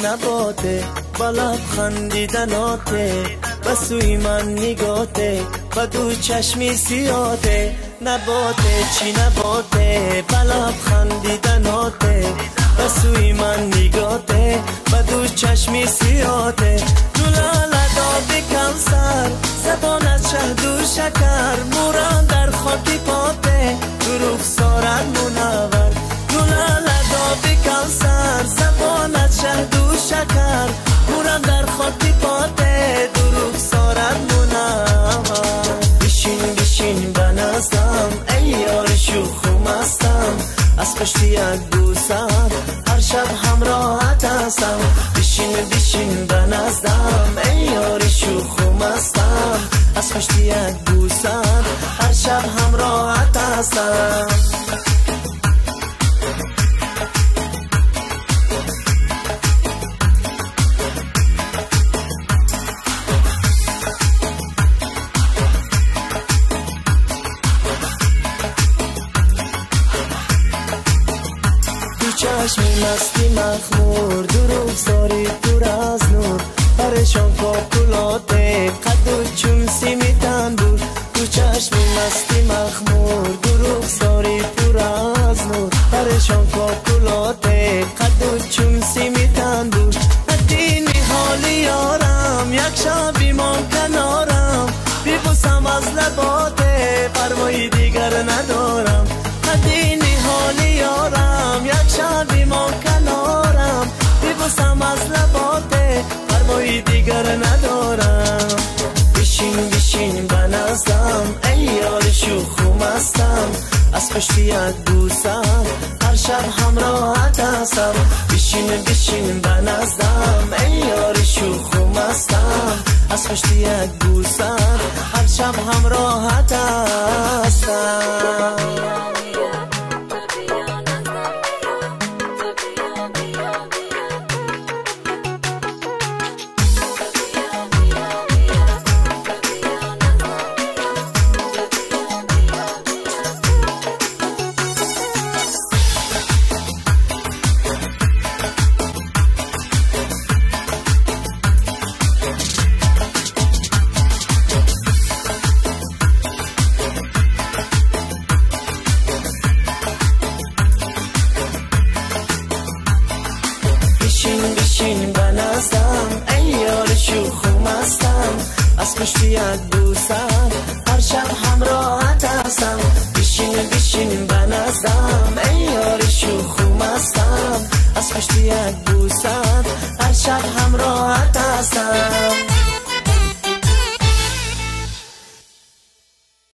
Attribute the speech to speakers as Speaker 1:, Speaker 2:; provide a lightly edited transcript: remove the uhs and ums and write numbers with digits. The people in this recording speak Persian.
Speaker 1: نباته با لبخندیدناته و سوی من نگاته و دو چشمی سیاته نباته چی نباته با لبخندیدناته و سوی من نگاته و دو چشمی سیاته جلاله داب کوثر زبانت شهد و شکر موران در خاکی پاته دروغ سارت منور جلاله داب کوثر زبانت شهد و شکر موران در خاکی پاته دروغ سارت منور بشین بنستم ای یار شوخ و مستم از پشت یک بوسم هر شب همراهت هستم بشین بنزدم ای یار شوخ و مستم از پشت یک بوسم هر شب همراهت هستم چشمی مستی مخمور دروغ ساری دور از نور پرشان کاکولاته قد و چون سیمی تنبور تو چشمی مستی مخمور دروغ ساری دور از نور پرشان کاکولاته قد و چون سیمی تنبور ندینی حالی یارم یک شبی من کنارم بیبوسم از لباته پروایی دیگر ندارم ندینی حالی یارم یک شبی ما کنارم بیبوسم از لباته پروایی دیگر ندارم بشین بنزدم ای یار شوخ و مستم از پشت یک بوسم هر شب همراهت هستم بشین بنزدم ای یار شوخ و مستم از پشت یک بوسم هر شب همراهت هستم بشین بنزدم ای یار شوخ و مستم از پشت یک بوسم هر شب همراه